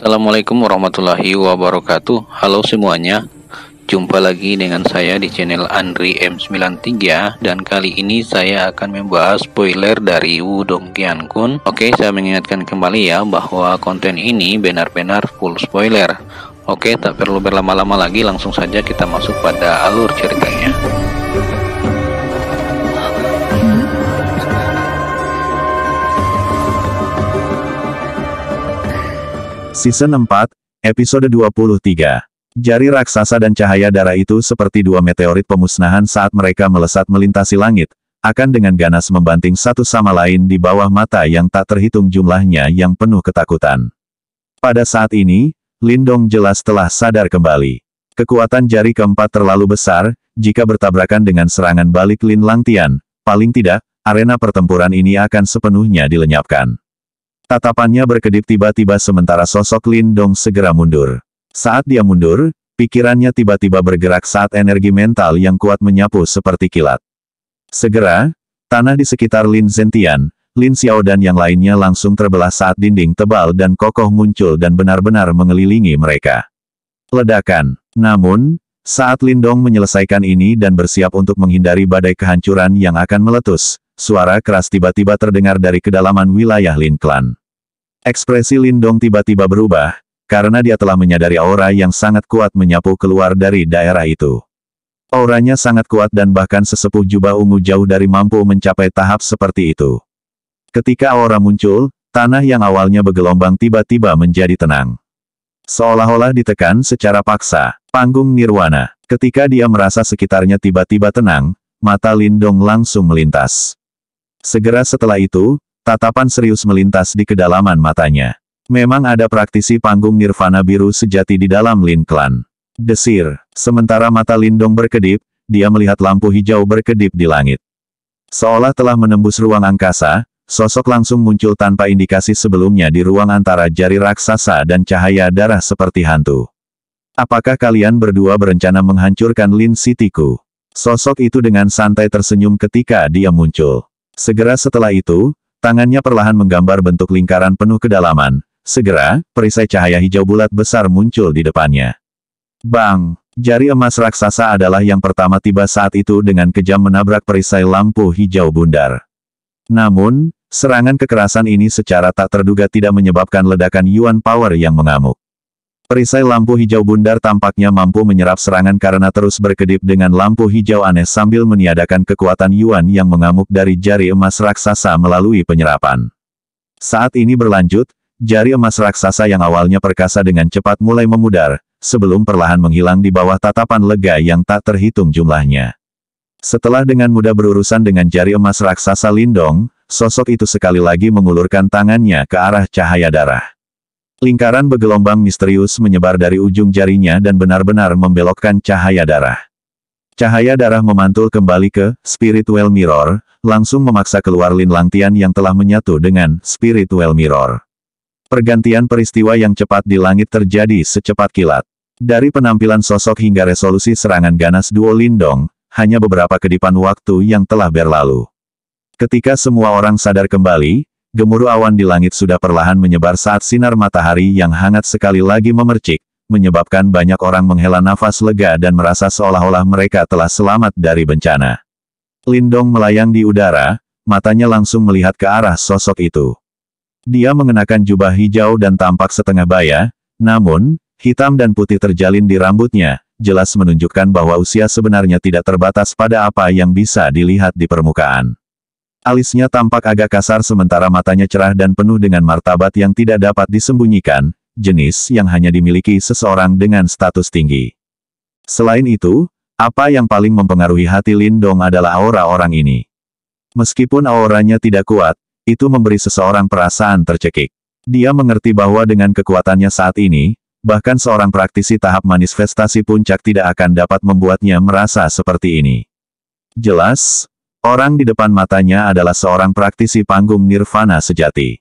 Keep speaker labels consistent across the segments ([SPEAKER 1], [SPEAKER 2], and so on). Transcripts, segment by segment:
[SPEAKER 1] Assalamualaikum warahmatullahi wabarakatuh. Halo semuanya, jumpa lagi dengan saya di channel Andri M93. Dan kali ini saya akan membahas spoiler dari Wudong Qiankun. Oke, saya mengingatkan kembali ya bahwa konten ini benar-benar full spoiler. Oke, tak perlu berlama-lama lagi, langsung saja kita masuk pada alur ceritanya.
[SPEAKER 2] Season 4, Episode 23. Jari raksasa dan cahaya darah itu seperti dua meteorit pemusnahan saat mereka melesat melintasi langit, akan dengan ganas membanting satu sama lain di bawah mata yang tak terhitung jumlahnya yang penuh ketakutan. Pada saat ini, Lindong jelas telah sadar kembali. Kekuatan jari keempat terlalu besar, jika bertabrakan dengan serangan balik Lin Langtian, paling tidak, arena pertempuran ini akan sepenuhnya dilenyapkan. Tatapannya berkedip tiba-tiba sementara sosok Lindong segera mundur. Saat dia mundur, pikirannya tiba-tiba bergerak saat energi mental yang kuat menyapu seperti kilat. Segera, tanah di sekitar Lin Zentian, Lin Xiao dan yang lainnya langsung terbelah saat dinding tebal dan kokoh muncul dan benar-benar mengelilingi mereka. Ledakan. Namun, saat Lindong menyelesaikan ini dan bersiap untuk menghindari badai kehancuran yang akan meletus, suara keras tiba-tiba terdengar dari kedalaman wilayah Lin Clan. Ekspresi Lindong tiba-tiba berubah, karena dia telah menyadari aura yang sangat kuat menyapu keluar dari daerah itu. Auranya sangat kuat dan bahkan sesepuh jubah ungu jauh dari mampu mencapai tahap seperti itu. Ketika aura muncul, tanah yang awalnya bergelombang tiba-tiba menjadi tenang. Seolah-olah ditekan secara paksa. Panggung Nirwana. Ketika dia merasa sekitarnya tiba-tiba tenang, mata Lindong langsung melintas. Segera setelah itu, tatapan serius melintas di kedalaman matanya. Memang ada praktisi panggung nirvana biru sejati di dalam Lin Clan. Desir. Sementara mata Lindong berkedip, dia melihat lampu hijau berkedip di langit. Seolah telah menembus ruang angkasa, sosok langsung muncul tanpa indikasi sebelumnya di ruang antara jari raksasa dan cahaya darah seperti hantu. Apakah kalian berdua berencana menghancurkan Lin Cityku? Sosok itu dengan santai tersenyum ketika dia muncul. Segera setelah itu, tangannya perlahan menggambar bentuk lingkaran penuh kedalaman. Segera, perisai cahaya hijau bulat besar muncul di depannya. Bang! Jari emas raksasa adalah yang pertama tiba saat itu dengan kejam menabrak perisai lampu hijau bundar. Namun, serangan kekerasan ini secara tak terduga tidak menyebabkan ledakan Yuan Power yang mengamuk. Perisai lampu hijau bundar tampaknya mampu menyerap serangan karena terus berkedip dengan lampu hijau aneh sambil meniadakan kekuatan Yuan yang mengamuk dari jari emas raksasa melalui penyerapan. Saat ini berlanjut, jari emas raksasa yang awalnya perkasa dengan cepat mulai memudar, sebelum perlahan menghilang di bawah tatapan lega yang tak terhitung jumlahnya. Setelah dengan mudah berurusan dengan jari emas raksasa Lindong, sosok itu sekali lagi mengulurkan tangannya ke arah cahaya darah. Lingkaran bergelombang misterius menyebar dari ujung jarinya dan benar-benar membelokkan cahaya darah. Cahaya darah memantul kembali ke Spiritual Mirror, langsung memaksa keluar Lin Langtian yang telah menyatu dengan Spiritual Mirror. Pergantian peristiwa yang cepat di langit terjadi secepat kilat. Dari penampilan sosok hingga resolusi serangan ganas duo Lindong, hanya beberapa kedipan waktu yang telah berlalu. Ketika semua orang sadar kembali, gemuruh awan di langit sudah perlahan menyebar saat sinar matahari yang hangat sekali lagi memercik, menyebabkan banyak orang menghela nafas lega dan merasa seolah-olah mereka telah selamat dari bencana. Lindong melayang di udara, matanya langsung melihat ke arah sosok itu. Dia mengenakan jubah hijau dan tampak setengah baya, namun, hitam dan putih terjalin di rambutnya, jelas menunjukkan bahwa usia sebenarnya tidak terbatas pada apa yang bisa dilihat di permukaan. Alisnya tampak agak kasar sementara matanya cerah dan penuh dengan martabat yang tidak dapat disembunyikan, jenis yang hanya dimiliki seseorang dengan status tinggi. Selain itu, apa yang paling mempengaruhi hati Lindong adalah aura orang ini. Meskipun auranya tidak kuat, itu memberi seseorang perasaan tercekik. Dia mengerti bahwa dengan kekuatannya saat ini, bahkan seorang praktisi tahap manifestasi puncak tidak akan dapat membuatnya merasa seperti ini. Jelas, orang di depan matanya adalah seorang praktisi panggung nirvana sejati.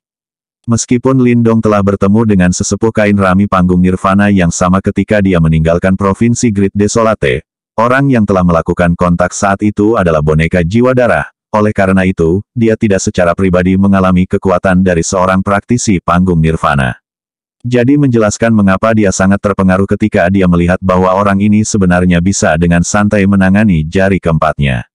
[SPEAKER 2] Meskipun Lindong telah bertemu dengan sesepuh kain rami panggung nirvana yang sama ketika dia meninggalkan provinsi Great Desolate, orang yang telah melakukan kontak saat itu adalah boneka jiwa darah. Oleh karena itu, dia tidak secara pribadi mengalami kekuatan dari seorang praktisi panggung nirvana. Jadi menjelaskan mengapa dia sangat terpengaruh ketika dia melihat bahwa orang ini sebenarnya bisa dengan santai menangani jari keempatnya.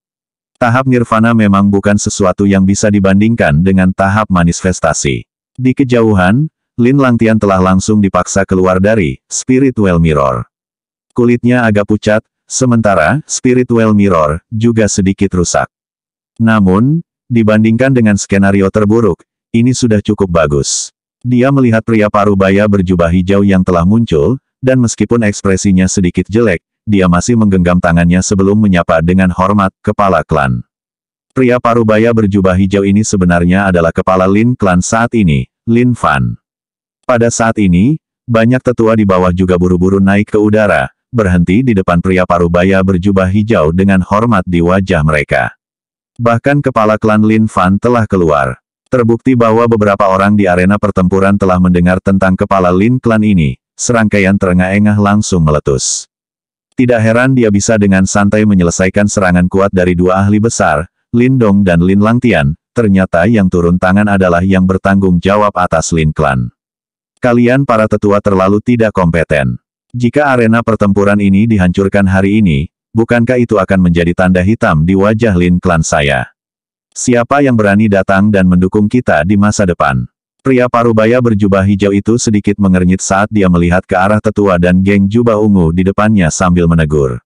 [SPEAKER 2] Tahap nirvana memang bukan sesuatu yang bisa dibandingkan dengan tahap manifestasi. Di kejauhan, Lin Langtian telah langsung dipaksa keluar dari Spiritual Mirror. Kulitnya agak pucat, sementara Spiritual Mirror juga sedikit rusak. Namun, dibandingkan dengan skenario terburuk, ini sudah cukup bagus. Dia melihat pria parubaya berjubah hijau yang telah muncul, dan meskipun ekspresinya sedikit jelek, dia masih menggenggam tangannya sebelum menyapa dengan hormat kepala klan. Pria parubaya berjubah hijau ini sebenarnya adalah kepala Lin klan saat ini, Lin Fan. Pada saat ini, banyak tetua di bawah juga buru-buru naik ke udara, berhenti di depan pria parubaya berjubah hijau dengan hormat di wajah mereka. Bahkan kepala klan Lin Fan telah keluar. Terbukti bahwa beberapa orang di arena pertempuran telah mendengar tentang kepala Lin klan ini, serangkaian terengah-engah langsung meletus. Tidak heran dia bisa dengan santai menyelesaikan serangan kuat dari dua ahli besar, Lin Dong dan Lin Langtian, ternyata yang turun tangan adalah yang bertanggung jawab atas Lin klan. Kalian para tetua terlalu tidak kompeten. Jika arena pertempuran ini dihancurkan hari ini, bukankah itu akan menjadi tanda hitam di wajah Lin klan saya? Siapa yang berani datang dan mendukung kita di masa depan? Pria parubaya berjubah hijau itu sedikit mengernyit saat dia melihat ke arah tetua dan geng jubah ungu di depannya sambil menegur.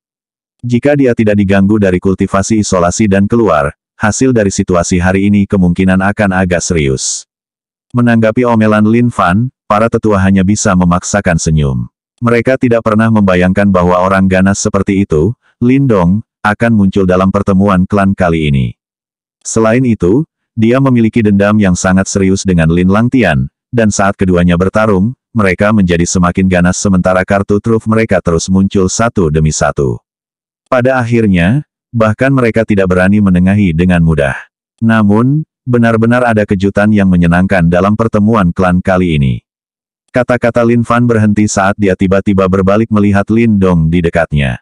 [SPEAKER 2] Jika dia tidak diganggu dari kultivasi isolasi dan keluar, hasil dari situasi hari ini kemungkinan akan agak serius. Menanggapi omelan Lin Fan, para tetua hanya bisa memaksakan senyum. Mereka tidak pernah membayangkan bahwa orang ganas seperti itu, Lin Dong, akan muncul dalam pertemuan klan kali ini. Selain itu, dia memiliki dendam yang sangat serius dengan Lin Langtian, dan saat keduanya bertarung, mereka menjadi semakin ganas sementara kartu truf mereka terus muncul satu demi satu. Pada akhirnya, bahkan mereka tidak berani menengahi dengan mudah. Namun, benar-benar ada kejutan yang menyenangkan dalam pertemuan klan kali ini. Kata-kata Lin Fan berhenti saat dia tiba-tiba berbalik melihat Lin Dong di dekatnya.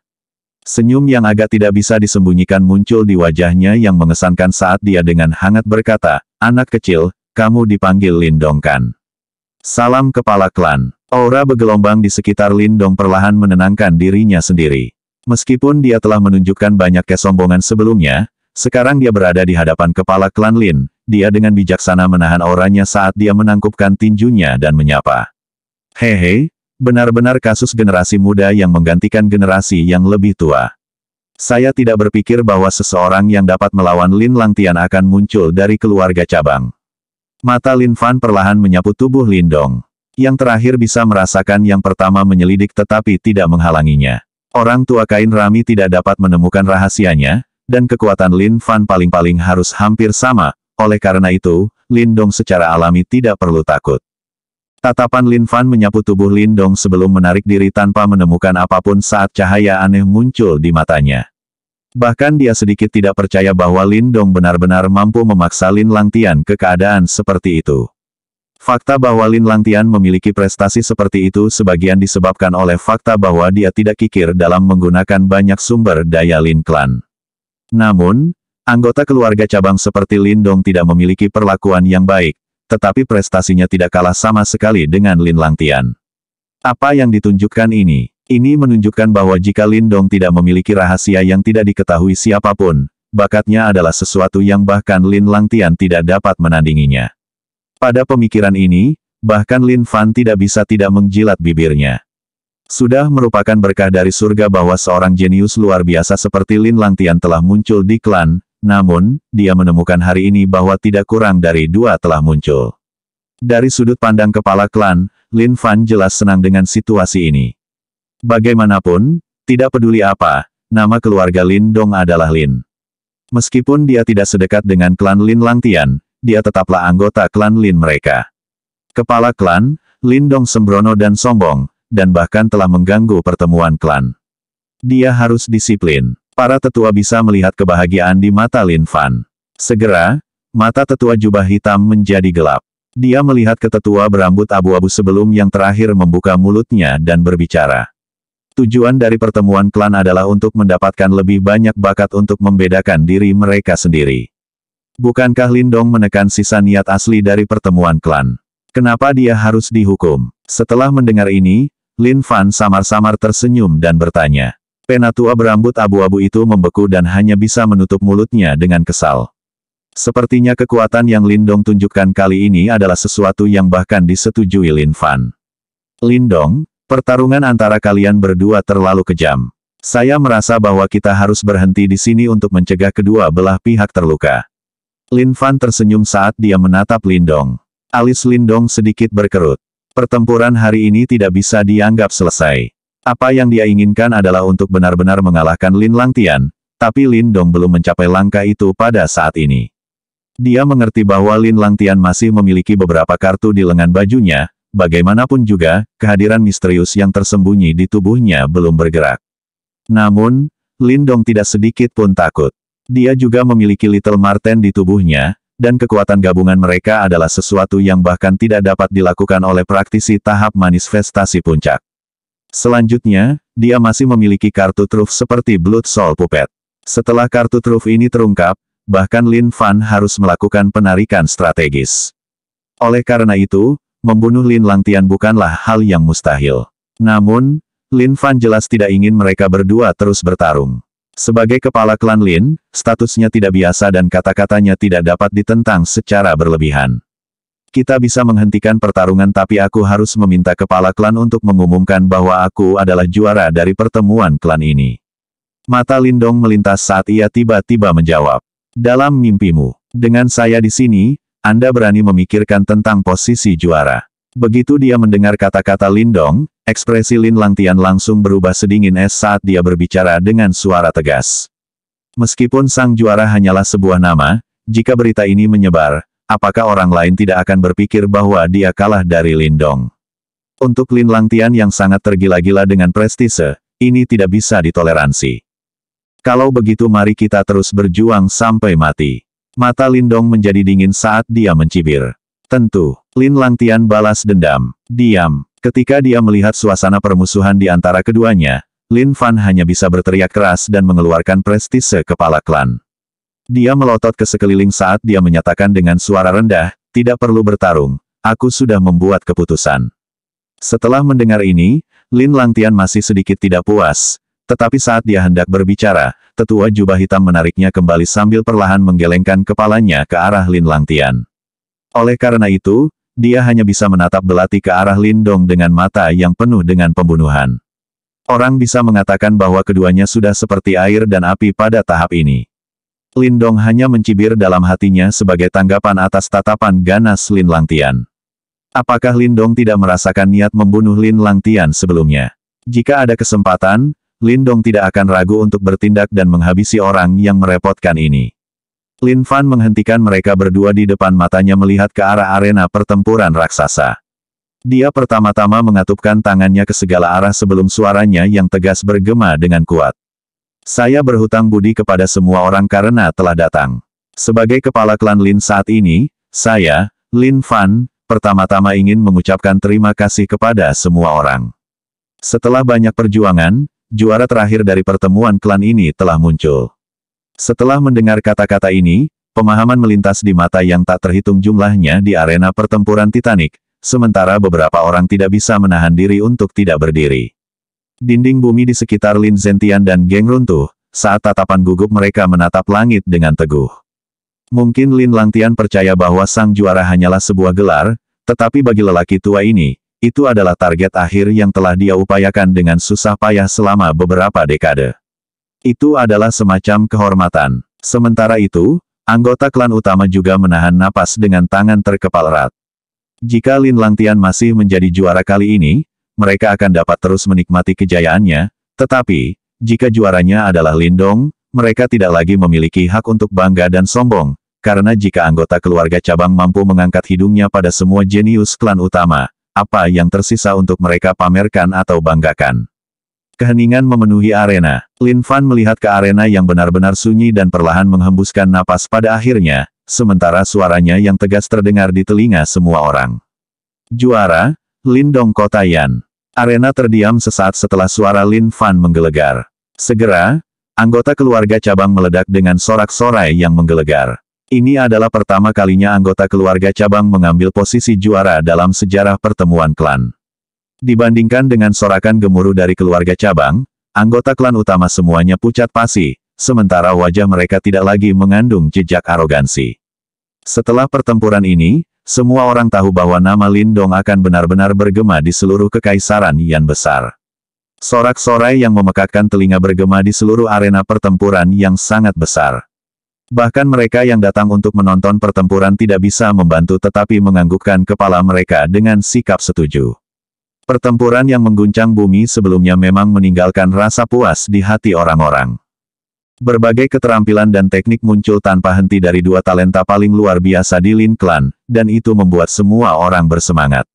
[SPEAKER 2] Senyum yang agak tidak bisa disembunyikan muncul di wajahnya yang mengesankan saat dia dengan hangat berkata, "Anak kecil, kamu dipanggil Lin Dong kan?" Salam kepala klan. Aura bergelombang di sekitar Lin Dong perlahan menenangkan dirinya sendiri. Meskipun dia telah menunjukkan banyak kesombongan sebelumnya, sekarang dia berada di hadapan kepala klan Lin. Dia dengan bijaksana menahan auranya saat dia menangkupkan tinjunya dan menyapa. Hehe, benar-benar kasus generasi muda yang menggantikan generasi yang lebih tua. Saya tidak berpikir bahwa seseorang yang dapat melawan Lin Langtian akan muncul dari keluarga cabang. Mata Lin Fan perlahan menyapu tubuh Lin Dong. Yang terakhir bisa merasakan yang pertama menyelidik tetapi tidak menghalanginya. Orang tua kain Rami tidak dapat menemukan rahasianya, dan kekuatan Lin Fan paling-paling harus hampir sama, oleh karena itu, Lin Dong secara alami tidak perlu takut. Tatapan Lin Fan menyapu tubuh Lin Dong sebelum menarik diri tanpa menemukan apapun saat cahaya aneh muncul di matanya. Bahkan dia sedikit tidak percaya bahwa Lin Dong benar-benar mampu memaksa Lin Langtian ke keadaan seperti itu. Fakta bahwa Lin Langtian memiliki prestasi seperti itu sebagian disebabkan oleh fakta bahwa dia tidak kikir dalam menggunakan banyak sumber daya Lin Clan. Namun, anggota keluarga cabang seperti Lin Dong tidak memiliki perlakuan yang baik, tetapi prestasinya tidak kalah sama sekali dengan Lin Langtian. Apa yang ditunjukkan ini? Ini menunjukkan bahwa jika Lin Dong tidak memiliki rahasia yang tidak diketahui siapapun, bakatnya adalah sesuatu yang bahkan Lin Langtian tidak dapat menandinginya. Pada pemikiran ini, bahkan Lin Fan tidak bisa tidak menjilat bibirnya. Sudah merupakan berkah dari surga bahwa seorang jenius luar biasa seperti Lin Langtian telah muncul di klan. Namun, dia menemukan hari ini bahwa tidak kurang dari dua telah muncul. Dari sudut pandang kepala klan, Lin Fan jelas senang dengan situasi ini. Bagaimanapun, tidak peduli apa, nama keluarga Lin Dong adalah Lin. Meskipun dia tidak sedekat dengan klan Lin Langtian, dia tetaplah anggota klan Lin mereka. Kepala klan, Lin Dong sembrono dan sombong, dan bahkan telah mengganggu pertemuan klan. Dia harus disiplin. Para tetua bisa melihat kebahagiaan di mata Lin Fan. Segera, mata tetua jubah hitam menjadi gelap. Dia melihat ke tetua berambut abu-abu sebelum yang terakhir membuka mulutnya dan berbicara. Tujuan dari pertemuan klan adalah untuk mendapatkan lebih banyak bakat untuk membedakan diri mereka sendiri. Bukankah Lin Dong menekan sisa niat asli dari pertemuan klan? Kenapa dia harus dihukum? Setelah mendengar ini, Lin Fan samar-samar tersenyum dan bertanya. Penatua berambut abu-abu itu membeku dan hanya bisa menutup mulutnya dengan kesal. Sepertinya kekuatan yang Lin Dong tunjukkan kali ini adalah sesuatu yang bahkan disetujui Lin Fan. Lin Dong, pertarungan antara kalian berdua terlalu kejam. Saya merasa bahwa kita harus berhenti di sini untuk mencegah kedua belah pihak terluka. Lin Fan tersenyum saat dia menatap Lin Dong. Alis Lin Dong sedikit berkerut. Pertempuran hari ini tidak bisa dianggap selesai. Apa yang dia inginkan adalah untuk benar-benar mengalahkan Lin Langtian, tapi Lin Dong belum mencapai langkah itu pada saat ini. Dia mengerti bahwa Lin Langtian masih memiliki beberapa kartu di lengan bajunya, bagaimanapun juga, kehadiran misterius yang tersembunyi di tubuhnya belum bergerak. Namun, Lin Dong tidak sedikit pun takut. Dia juga memiliki Little Marten di tubuhnya, dan kekuatan gabungan mereka adalah sesuatu yang bahkan tidak dapat dilakukan oleh praktisi tahap manifestasi puncak. Selanjutnya, dia masih memiliki kartu truf seperti Blood Soul Puppet. Setelah kartu truf ini terungkap, bahkan Lin Fan harus melakukan penarikan strategis. Oleh karena itu, membunuh Lin Langtian bukanlah hal yang mustahil. Namun, Lin Fan jelas tidak ingin mereka berdua terus bertarung. Sebagai kepala klan Lin, statusnya tidak biasa dan kata-katanya tidak dapat ditentang secara berlebihan. Kita bisa menghentikan pertarungan tapi aku harus meminta kepala klan untuk mengumumkan bahwa aku adalah juara dari pertemuan klan ini. Mata Lin Dong melintas saat ia tiba-tiba menjawab. Dalam mimpimu, dengan saya di sini, Anda berani memikirkan tentang posisi juara. Begitu dia mendengar kata-kata Lin Dong, ekspresi Lin Langtian langsung berubah sedingin es saat dia berbicara dengan suara tegas. Meskipun sang juara hanyalah sebuah nama, jika berita ini menyebar, apakah orang lain tidak akan berpikir bahwa dia kalah dari Lin Dong? Untuk Lin Langtian yang sangat tergila-gila dengan prestise, ini tidak bisa ditoleransi. Kalau begitu mari kita terus berjuang sampai mati. Mata Lin Dong menjadi dingin saat dia mencibir. Tentu, Lin Langtian balas dendam. Diam. Ketika dia melihat suasana permusuhan di antara keduanya, Lin Fan hanya bisa berteriak keras dan mengeluarkan prestise kepala klan. Dia melotot ke sekeliling saat dia menyatakan dengan suara rendah, tidak perlu bertarung, aku sudah membuat keputusan. Setelah mendengar ini, Lin Langtian masih sedikit tidak puas. Tetapi saat dia hendak berbicara, tetua jubah hitam menariknya kembali sambil perlahan menggelengkan kepalanya ke arah Lin Langtian. Oleh karena itu, dia hanya bisa menatap belati ke arah Lin Dong dengan mata yang penuh dengan pembunuhan. Orang bisa mengatakan bahwa keduanya sudah seperti air dan api pada tahap ini. Lin Dong hanya mencibir dalam hatinya sebagai tanggapan atas tatapan ganas Lin Langtian. Apakah Lin Dong tidak merasakan niat membunuh Lin Langtian sebelumnya? Jika ada kesempatan, Lin Dong tidak akan ragu untuk bertindak dan menghabisi orang yang merepotkan ini. Lin Fan menghentikan mereka berdua di depan matanya melihat ke arah arena pertempuran raksasa. Dia pertama-tama mengatupkan tangannya ke segala arah sebelum suaranya yang tegas bergema dengan kuat. Saya berhutang budi kepada semua orang karena telah datang. Sebagai kepala klan Lin saat ini, saya, Lin Fan, pertama-tama ingin mengucapkan terima kasih kepada semua orang. Setelah banyak perjuangan, juara terakhir dari pertemuan klan ini telah muncul. Setelah mendengar kata-kata ini, pemahaman melintas di mata yang tak terhitung jumlahnya di arena pertempuran Titanic, sementara beberapa orang tidak bisa menahan diri untuk tidak berdiri. Dinding bumi di sekitar Lin Zentian dan geng runtuh, saat tatapan gugup mereka menatap langit dengan teguh. Mungkin Lin Langtian percaya bahwa sang juara hanyalah sebuah gelar, tetapi bagi lelaki tua ini, itu adalah target akhir yang telah dia upayakan dengan susah payah selama beberapa dekade. Itu adalah semacam kehormatan. Sementara itu, anggota klan utama juga menahan napas dengan tangan terkepal erat. Jika Lin Langtian masih menjadi juara kali ini, mereka akan dapat terus menikmati kejayaannya, tetapi, jika juaranya adalah Lin Dong, mereka tidak lagi memiliki hak untuk bangga dan sombong, karena jika anggota keluarga cabang mampu mengangkat hidungnya pada semua jenius klan utama, apa yang tersisa untuk mereka pamerkan atau banggakan? Keheningan memenuhi arena. Lin Fan melihat ke arena yang benar-benar sunyi dan perlahan menghembuskan napas pada akhirnya, sementara suaranya yang tegas terdengar di telinga semua orang. Juara, Lin Dong Kotayan. Arena terdiam sesaat setelah suara Lin Fan menggelegar. Segera, anggota keluarga cabang meledak dengan sorak-sorai yang menggelegar. Ini adalah pertama kalinya anggota keluarga cabang mengambil posisi juara dalam sejarah pertemuan klan. Dibandingkan dengan sorakan gemuruh dari keluarga cabang, anggota klan utama semuanya pucat pasi, sementara wajah mereka tidak lagi mengandung jejak arogansi. Setelah pertempuran ini, semua orang tahu bahwa nama Lindong akan benar-benar bergema di seluruh kekaisaran Yan besar. Sorak-sorai yang memekakkan telinga bergema di seluruh arena pertempuran yang sangat besar. Bahkan mereka yang datang untuk menonton pertempuran tidak bisa membantu tetapi menganggukkan kepala mereka dengan sikap setuju. Pertempuran yang mengguncang bumi sebelumnya memang meninggalkan rasa puas di hati orang-orang. Berbagai keterampilan dan teknik muncul tanpa henti dari dua talenta paling luar biasa di Lin Clan, dan itu membuat semua orang bersemangat.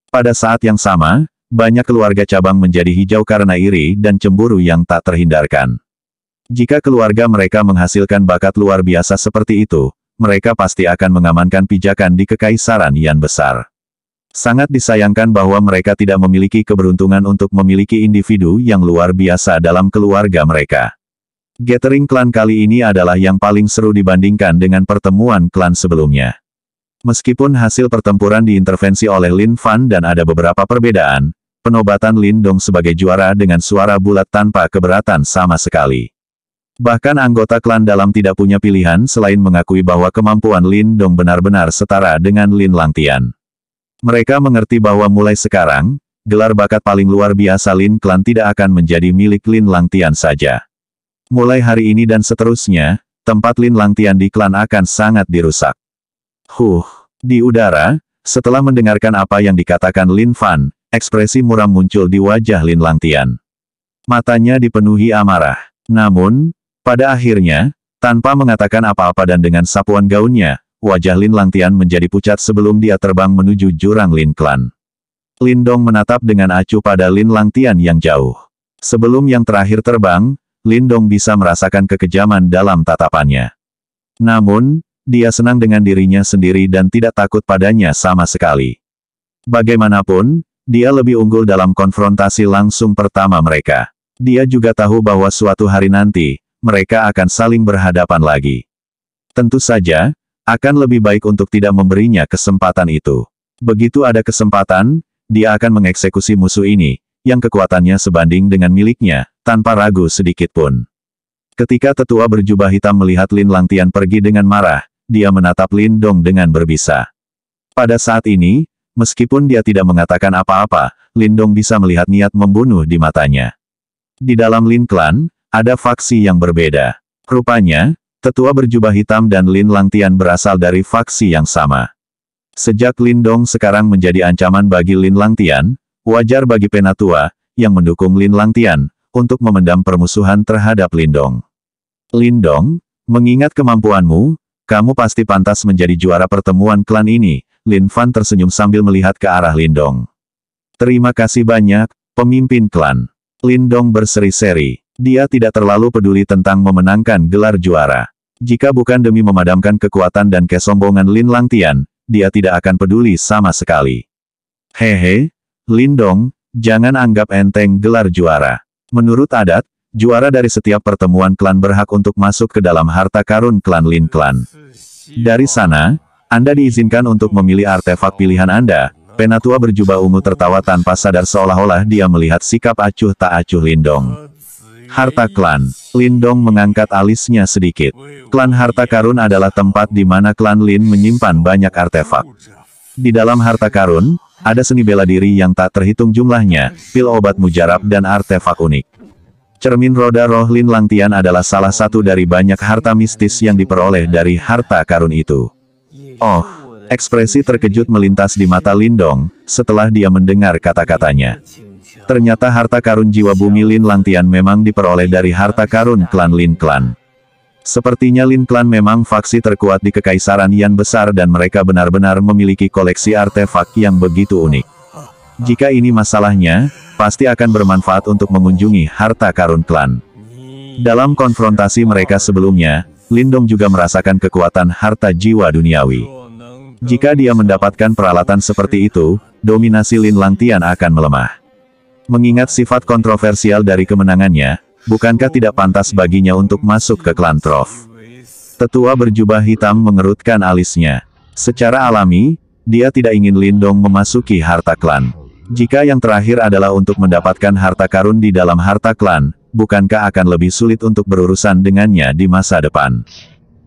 [SPEAKER 2] Pada saat yang sama, banyak keluarga cabang menjadi hijau karena iri dan cemburu yang tak terhindarkan. Jika keluarga mereka menghasilkan bakat luar biasa seperti itu, mereka pasti akan mengamankan pijakan di kekaisaran Yan besar. Sangat disayangkan bahwa mereka tidak memiliki keberuntungan untuk memiliki individu yang luar biasa dalam keluarga mereka. Gathering klan kali ini adalah yang paling seru dibandingkan dengan pertemuan klan sebelumnya. Meskipun hasil pertempuran diintervensi oleh Lin Fan dan ada beberapa perbedaan, penobatan Lindong sebagai juara dengan suara bulat tanpa keberatan sama sekali. Bahkan anggota klan dalam tidak punya pilihan selain mengakui bahwa kemampuan Lindong benar-benar setara dengan Lin Langtian. Mereka mengerti bahwa mulai sekarang, gelar bakat paling luar biasa Lin Clan tidak akan menjadi milik Lin Langtian saja. Mulai hari ini dan seterusnya, tempat Lin Langtian di klan akan sangat dirusak. Di udara, setelah mendengarkan apa yang dikatakan Lin Fan, ekspresi muram muncul di wajah Lin Langtian. Matanya dipenuhi amarah. Namun, pada akhirnya, tanpa mengatakan apa-apa dan dengan sapuan gaunnya, wajah Lin Langtian menjadi pucat sebelum dia terbang menuju jurang Lin Clan. Lindong menatap dengan acuh pada Lin Langtian yang jauh. Sebelum yang terakhir terbang, Lindong bisa merasakan kekejaman dalam tatapannya. Namun, dia senang dengan dirinya sendiri dan tidak takut padanya sama sekali. Bagaimanapun, dia lebih unggul dalam konfrontasi langsung pertama mereka. Dia juga tahu bahwa suatu hari nanti, mereka akan saling berhadapan lagi. Tentu saja, akan lebih baik untuk tidak memberinya kesempatan itu. Begitu ada kesempatan, dia akan mengeksekusi musuh ini, yang kekuatannya sebanding dengan miliknya, tanpa ragu sedikit pun. Ketika tetua berjubah hitam melihat Lin Langtian pergi dengan marah, dia menatap Lindong dengan berbisa. Pada saat ini, meskipun dia tidak mengatakan apa-apa, Lindong bisa melihat niat membunuh di matanya. Di dalam Lin Clan, ada faksi yang berbeda. Rupanya, tetua berjubah hitam dan Lin Langtian berasal dari faksi yang sama. Sejak Lindong sekarang menjadi ancaman bagi Lin Langtian, wajar bagi penatua, yang mendukung Lin Langtian, untuk memendam permusuhan terhadap Lindong. Lindong, mengingat kemampuanmu, kamu pasti pantas menjadi juara pertemuan klan ini, Lin Fan tersenyum sambil melihat ke arah Lindong. Terima kasih banyak, pemimpin klan. Lindong berseri-seri. Dia tidak terlalu peduli tentang memenangkan gelar juara. Jika bukan demi memadamkan kekuatan dan kesombongan Lin Langtian, dia tidak akan peduli sama sekali. Hehe, Lindong, jangan anggap enteng gelar juara. Menurut adat, juara dari setiap pertemuan klan berhak untuk masuk ke dalam harta karun klan Lin Clan. Dari sana, Anda diizinkan untuk memilih artefak pilihan Anda. Penatua berjubah ungu tertawa tanpa sadar seolah-olah dia melihat sikap acuh tak acuh Lindong. Harta klan. Lindong mengangkat alisnya sedikit. Klan harta karun adalah tempat di mana klan Lin menyimpan banyak artefak. Di dalam harta karun, ada seni bela diri yang tak terhitung jumlahnya, pil obat mujarab dan artefak unik. Cermin roda roh Lin Langtian adalah salah satu dari banyak harta mistis yang diperoleh dari harta karun itu. Oh, ekspresi terkejut melintas di mata Lindong, setelah dia mendengar kata-katanya. Ternyata harta karun jiwa bumi Lin Langtian memang diperoleh dari harta karun klan Lin Clan. Sepertinya Lin Clan memang faksi terkuat di kekaisaran Yan besar dan mereka benar-benar memiliki koleksi artefak yang begitu unik. Jika ini masalahnya, pasti akan bermanfaat untuk mengunjungi harta karun klan. Dalam konfrontasi mereka sebelumnya, Lindong juga merasakan kekuatan harta jiwa duniawi. Jika dia mendapatkan peralatan seperti itu, dominasi Lin Langtian akan melemah. Mengingat sifat kontroversial dari kemenangannya, bukankah tidak pantas baginya untuk masuk ke klan Trof? Tetua berjubah hitam mengerutkan alisnya. Secara alami, dia tidak ingin Lindong memasuki harta klan. Jika yang terakhir adalah untuk mendapatkan harta karun di dalam harta klan, bukankah akan lebih sulit untuk berurusan dengannya di masa depan?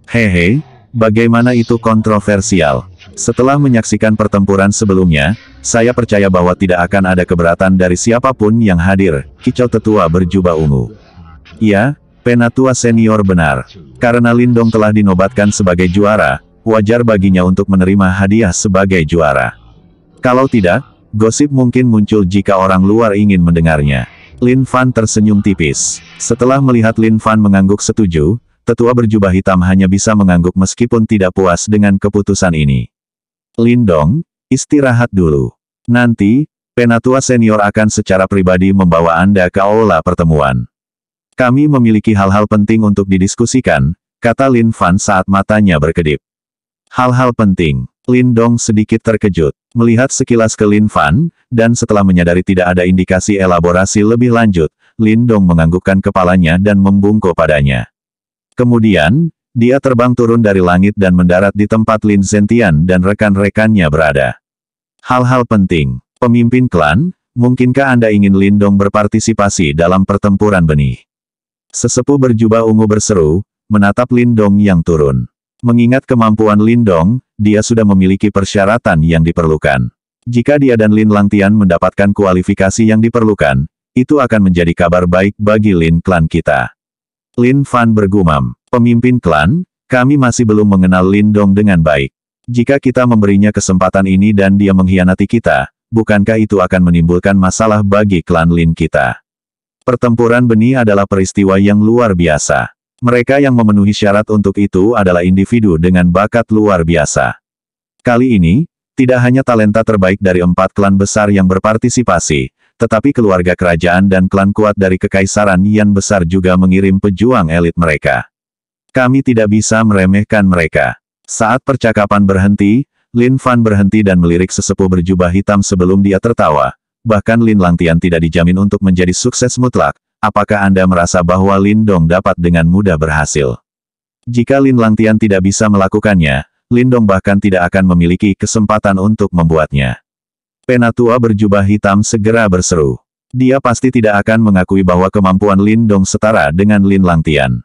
[SPEAKER 2] Hehe, bagaimana itu kontroversial? Setelah menyaksikan pertempuran sebelumnya, saya percaya bahwa tidak akan ada keberatan dari siapapun yang hadir, kicau tetua berjubah ungu. Ya, Penatua senior benar. Karena Lindong telah dinobatkan sebagai juara, wajar baginya untuk menerima hadiah sebagai juara. Kalau tidak, gosip mungkin muncul jika orang luar ingin mendengarnya. Lin Fan tersenyum tipis. Setelah melihat Lin Fan mengangguk setuju, tetua berjubah hitam hanya bisa mengangguk meskipun tidak puas dengan keputusan ini. Lindong, istirahat dulu. Nanti, Penatua senior akan secara pribadi membawa Anda ke aula pertemuan. Kami memiliki hal-hal penting untuk didiskusikan, kata Lin Fan saat matanya berkedip. Hal-hal penting. Lindong sedikit terkejut, melihat sekilas ke Lin Fan, dan setelah menyadari tidak ada indikasi elaborasi lebih lanjut, Lindong menganggukkan kepalanya dan membungkuk padanya. Kemudian, dia terbang turun dari langit dan mendarat di tempat Lin Zentian dan rekan-rekannya berada. Hal-hal penting. Pemimpin klan, mungkinkah Anda ingin Lindong berpartisipasi dalam pertempuran benih? Sesepuh berjubah ungu berseru, menatap Lindong yang turun. Mengingat kemampuan Lindong, dia sudah memiliki persyaratan yang diperlukan. Jika dia dan Lin Langtian mendapatkan kualifikasi yang diperlukan, itu akan menjadi kabar baik bagi Lin klan kita. Lin Fan bergumam, pemimpin klan, kami masih belum mengenal Lindong dengan baik. Jika kita memberinya kesempatan ini dan dia mengkhianati kita, bukankah itu akan menimbulkan masalah bagi klan Lin kita? Pertempuran benih adalah peristiwa yang luar biasa. Mereka yang memenuhi syarat untuk itu adalah individu dengan bakat luar biasa. Kali ini, tidak hanya talenta terbaik dari 4 klan besar yang berpartisipasi, tetapi keluarga kerajaan dan klan kuat dari Kekaisaran Yan besar juga mengirim pejuang elit mereka. Kami tidak bisa meremehkan mereka. Saat percakapan berhenti, Lin Fan berhenti dan melirik sesepuh berjubah hitam sebelum dia tertawa. Bahkan Lin Langtian tidak dijamin untuk menjadi sukses mutlak. Apakah Anda merasa bahwa Lindong dapat dengan mudah berhasil? Jika Lin Langtian tidak bisa melakukannya, Lindong bahkan tidak akan memiliki kesempatan untuk membuatnya. Penatua berjubah hitam segera berseru. Dia pasti tidak akan mengakui bahwa kemampuan Lindong setara dengan Lin Langtian.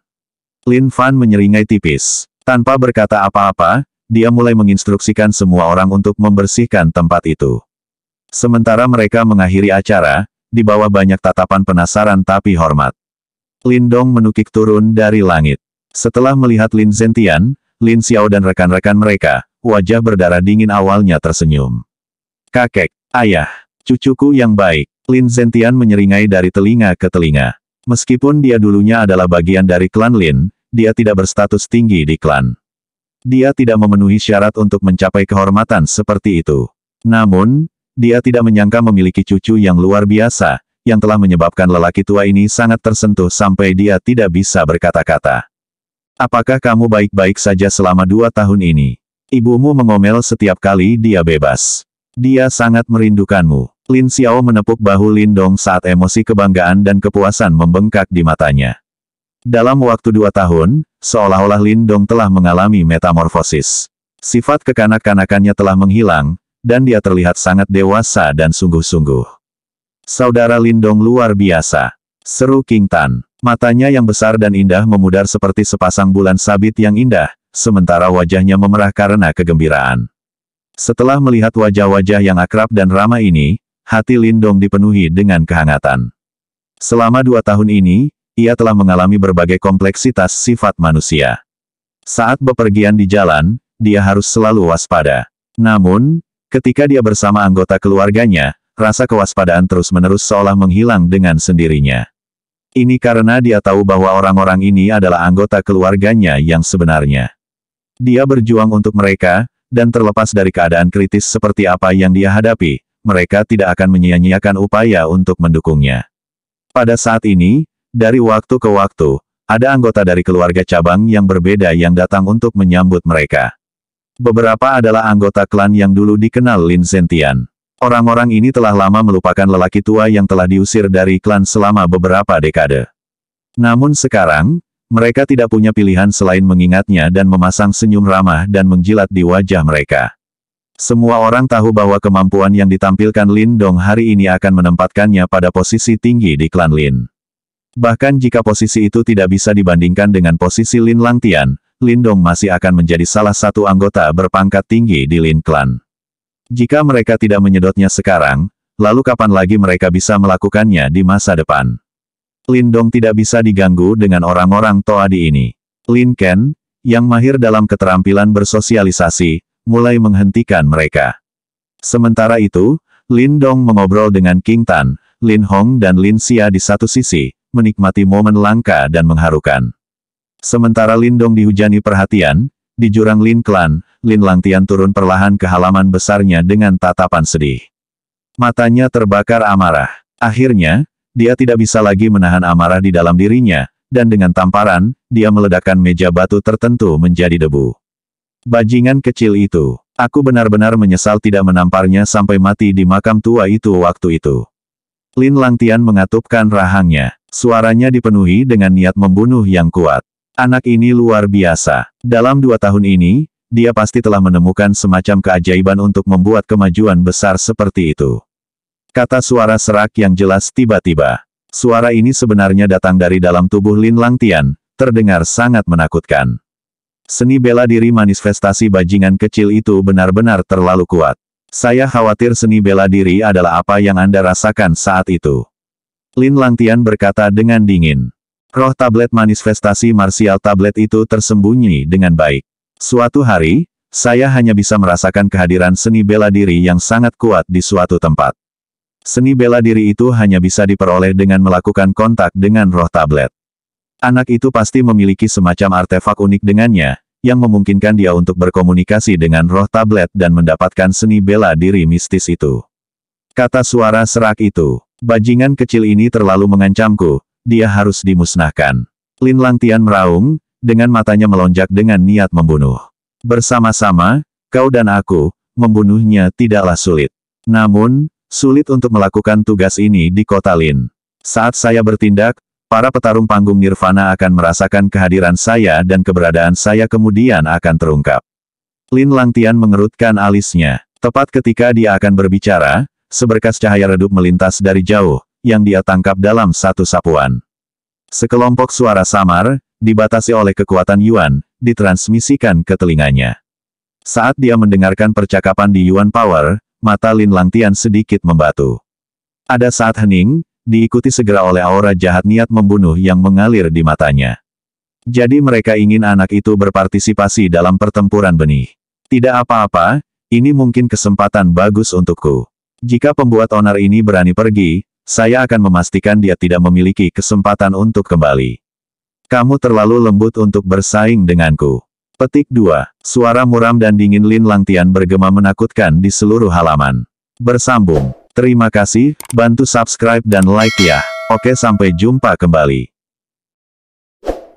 [SPEAKER 2] Lin Fan menyeringai tipis. Tanpa berkata apa-apa, dia mulai menginstruksikan semua orang untuk membersihkan tempat itu. Sementara mereka mengakhiri acara, di bawah banyak tatapan penasaran tapi hormat. Lindong menukik turun dari langit. Setelah melihat Lin Zentian, Lin Xiao dan rekan-rekan mereka, wajah berdarah dingin awalnya tersenyum. Kakek, ayah, cucuku yang baik. Lin Zentian menyeringai dari telinga ke telinga. Meskipun dia dulunya adalah bagian dari klan Lin, dia tidak berstatus tinggi di klan. Dia tidak memenuhi syarat untuk mencapai kehormatan seperti itu. Namun, dia tidak menyangka memiliki cucu yang luar biasa, yang telah menyebabkan lelaki tua ini sangat tersentuh sampai dia tidak bisa berkata-kata. Apakah kamu baik-baik saja selama 2 tahun ini? Ibumu mengomel setiap kali dia bebas. Dia sangat merindukanmu. Lin Xiao menepuk bahu Lindong saat emosi kebanggaan dan kepuasan membengkak di matanya. Dalam waktu 2 tahun, seolah-olah Lindong telah mengalami metamorfosis. Sifat kekanak-kanakannya telah menghilang, dan dia terlihat sangat dewasa dan sungguh-sungguh. Saudara Lindong luar biasa, seru King Tan. Matanya yang besar dan indah memudar seperti sepasang bulan sabit yang indah, sementara wajahnya memerah karena kegembiraan. Setelah melihat wajah-wajah yang akrab dan ramah ini, hati Lindong dipenuhi dengan kehangatan. Selama 2 tahun ini, ia telah mengalami berbagai kompleksitas sifat manusia. Saat bepergian di jalan, dia harus selalu waspada. Namun, ketika dia bersama anggota keluarganya, rasa kewaspadaan terus-menerus seolah menghilang dengan sendirinya. Ini karena dia tahu bahwa orang-orang ini adalah anggota keluarganya yang sebenarnya. Dia berjuang untuk mereka, dan terlepas dari keadaan kritis seperti apa yang dia hadapi, mereka tidak akan menyia-nyiakan upaya untuk mendukungnya. Pada saat ini, dari waktu ke waktu, ada anggota dari keluarga cabang yang berbeda yang datang untuk menyambut mereka. Beberapa adalah anggota klan yang dulu dikenal Lin Zentian. Orang-orang ini telah lama melupakan lelaki tua yang telah diusir dari klan selama beberapa dekade. Namun sekarang, Mereka tidak punya pilihan selain mengingatnya dan memasang senyum ramah dan menjilat di wajah mereka. Semua orang tahu bahwa kemampuan yang ditampilkan Lin Dong hari ini akan menempatkannya pada posisi tinggi di klan Lin. Bahkan jika posisi itu tidak bisa dibandingkan dengan posisi Lin Langtian, Lin Dong masih akan menjadi salah satu anggota berpangkat tinggi di Lin Clan. Jika mereka tidak menyedotnya sekarang, lalu kapan lagi mereka bisa melakukannya di masa depan? Lin Dong tidak bisa diganggu dengan orang-orang Toadi ini. Lin Ken, yang mahir dalam keterampilan bersosialisasi, mulai menghentikan mereka. Sementara itu, Lin Dong mengobrol dengan King Tan, Lin Hong dan Lin Xia di satu sisi, menikmati momen langka dan mengharukan. Sementara Lin Dong dihujani perhatian, di jurang Lin Clan, Lin Langtian turun perlahan ke halaman besarnya dengan tatapan sedih. Matanya terbakar amarah. Akhirnya, dia tidak bisa lagi menahan amarah di dalam dirinya, dan dengan tamparan, dia meledakkan meja batu tertentu menjadi debu. Bajingan kecil itu, aku benar-benar menyesal tidak menamparnya sampai mati di makam tua itu waktu itu. Lin Langtian mengatupkan rahangnya. Suaranya dipenuhi dengan niat membunuh yang kuat. Anak ini luar biasa. Dalam 2 tahun ini, dia pasti telah menemukan semacam keajaiban untuk membuat kemajuan besar seperti itu. Kata suara serak yang jelas tiba-tiba. Suara ini sebenarnya datang dari dalam tubuh Lin Langtian, terdengar sangat menakutkan. Seni bela diri manifestasi bajingan kecil itu benar-benar terlalu kuat. Saya khawatir seni bela diri adalah apa yang Anda rasakan saat itu. Lin Langtian berkata dengan dingin. Roh tablet manifestasi marsial tablet itu tersembunyi dengan baik. Suatu hari, saya hanya bisa merasakan kehadiran seni bela diri yang sangat kuat di suatu tempat. Seni bela diri itu hanya bisa diperoleh dengan melakukan kontak dengan roh tablet. Anak itu pasti memiliki semacam artefak unik dengannya, yang memungkinkan dia untuk berkomunikasi dengan roh tablet dan mendapatkan seni bela diri mistis itu. Kata suara serak itu, bajingan kecil ini terlalu mengancamku, dia harus dimusnahkan. Lin Langtian meraung, dengan matanya melonjak dengan niat membunuh. Bersama-sama, kau dan aku, membunuhnya tidaklah sulit. Namun, sulit untuk melakukan tugas ini di kota Lin. Saat saya bertindak, para petarung panggung Nirvana akan merasakan kehadiran saya dan keberadaan saya kemudian akan terungkap. Lin Langtian mengerutkan alisnya. Tepat ketika dia akan berbicara, seberkas cahaya redup melintas dari jauh, yang dia tangkap dalam satu sapuan. Sekelompok suara samar, dibatasi oleh kekuatan Yuan, ditransmisikan ke telinganya. Saat dia mendengarkan percakapan di Yuan Power, mata Lin Langtian sedikit membatu. Ada saat hening, diikuti segera oleh aura jahat niat membunuh yang mengalir di matanya. Jadi mereka ingin anak itu berpartisipasi dalam pertempuran benih. Tidak apa-apa, ini mungkin kesempatan bagus untukku. Jika pembuat onar ini berani pergi, saya akan memastikan dia tidak memiliki kesempatan untuk kembali. Kamu terlalu lembut untuk bersaing denganku. Petik 2. Suara muram dan dingin Lin Langtian bergema menakutkan di seluruh halaman. Bersambung. Terima kasih, bantu subscribe dan like ya. Oke, sampai jumpa kembali.